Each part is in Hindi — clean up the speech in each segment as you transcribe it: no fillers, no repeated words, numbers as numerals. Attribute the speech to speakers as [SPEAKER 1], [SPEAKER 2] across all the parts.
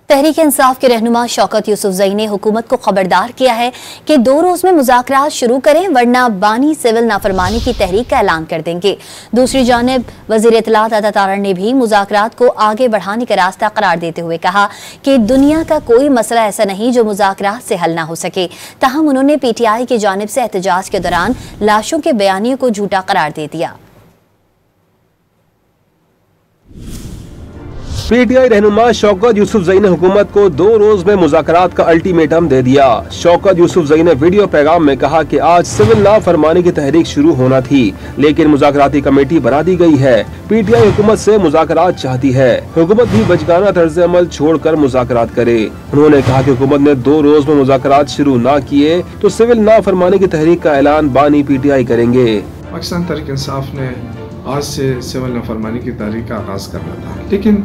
[SPEAKER 1] तहरीक इंसाफ के रहनुमा शौकत यूसुफजई ने हुकूमत को खबरदार किया है कि 2 रोज में मुज़ाकरात शुरू करें, वरना बानी सिविल नाफरमानी की तहरीक का ऐलान कर देंगे। दूसरी जानिब वज़ीर इत्तलात अता तारड़ ने भी मुज़ाकरात को आगे बढ़ाने का रास्ता करार देते हुए कहा कि दुनिया का कोई मसला ऐसा नहीं जो मुज़ाकरात से हल ना हो सके। ताहम उन्होंने PTI की जानिब से एहतजाज के दौरान लाशों के बयानियों को झूठा करार दे दिया।
[SPEAKER 2] PTI रहनुमा शौकत यूसुफजई ने हुकूमत को 2 रोज में मुज़ाकरात का अल्टीमेटम दे दिया। शौकत यूसुफजई ने वीडियो पैगाम में कहा कि आज सिविल नाफरमानी की तहरीक शुरू होना थी, लेकिन मुज़ाकराती कमेटी बना दी गई है। PTI हुकूमत से मुज़ाकरात चाहती है, हुकूमत भी बचकाना तर्ज अमल छोड़कर मुज़ाकरात करे। उन्होंने कहा कि हुकूमत ने 2 रोज में मुज़ाकरात शुरू न किए तो सिविल नाफरमानी की तहरीक का ऐलान बानी PTI करेंगे।
[SPEAKER 3] पाकिस्तान तहरीक इंसाफ ने आज से सिविल नाफरमानी की तहरीक का आगाज करना था, लेकिन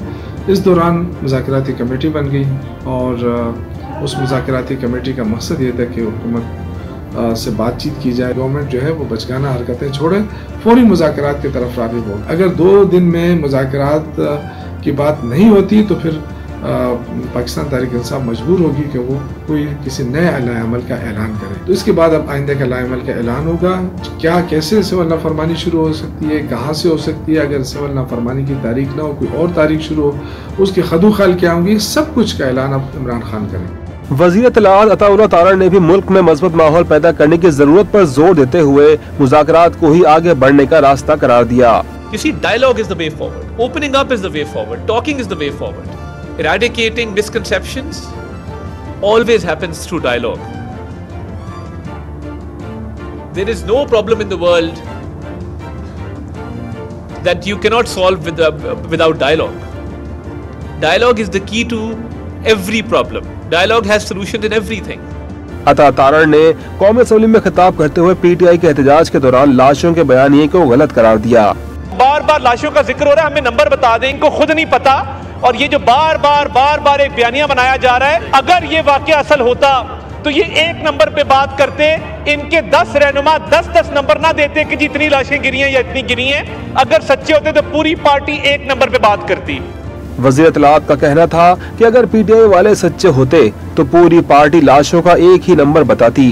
[SPEAKER 3] इस दौरान मुज़ाकराती कमेटी बन गई और उस मुज़ाकराती कमेटी का मकसद ये था कि हुकूमत से बातचीत की जाए। गवर्नमेंट जो है वो बचकाना हरकतें छोड़े, फौरी मुज़ाकरात की तरफ राग़िब हो। अगर 2 दिन में मुज़ाकरात की बात नहीं होती तो फिर पाकिस्तान तहरीक इंसाफ मजबूर होगी कि वो कोई किसी नए अमल का ऐलान करे। तो इसके बाद अब आइंदे का अमल का ऐलान होगा। क्या कैसे सिविल नाफरमानी शुरू हो सकती है, कहाँ से हो सकती है, अगर सिविल नाफरमानी की तारीख ना हो कोई और तारीख शुरू हो, उसके खदुखाल क्या होंगी, सब कुछ का ऐलान अब इमरान खान करेंगे।
[SPEAKER 2] वज़ीर इत्तलात अता तारड़ ने भी मुल्क में मज़बूत माहौल पैदा करने की जरूरत पर जोर देते हुए मुज़ाकरात को ही आगे बढ़ने का रास्ता करार दिया।
[SPEAKER 4] You see, dialogue is the way forward. Opening up is the way forward. Talking is the way forward. Eradicating misconceptions always happens through dialogue. There is no problem in the world that you cannot solve without dialogue. Dialogue is the key to every problem. Dialogue has solutions in everything.
[SPEAKER 2] अता तारड़ ने कौमी असम्बली में खिताब करते हुए PTI के एहतजाज के दौरान लाशों के बयानिए को गलत करार दिया।
[SPEAKER 5] बार बार लाशों का जिक्र हो रहा है, हमें नंबर बता दें, इनको खुद नहीं पता। और ये जो बार बार एक बयानिया बनाया जा रहा है, अगर ये वाकया असल होता तो ये 1 नंबर पे बात करते, इनके 10 रहनुमा 10 नंबर ना देते कि जितनी लाशें गिरी हैं या इतनी गिरी हैं। अगर सच्चे होते तो पूरी पार्टी 1 नंबर पे बात करती।
[SPEAKER 2] वज़ीर इत्तलात का कहना था कि अगर PTI वाले सच्चे होते तो पूरी पार्टी लाशों का 1 ही नंबर बताती।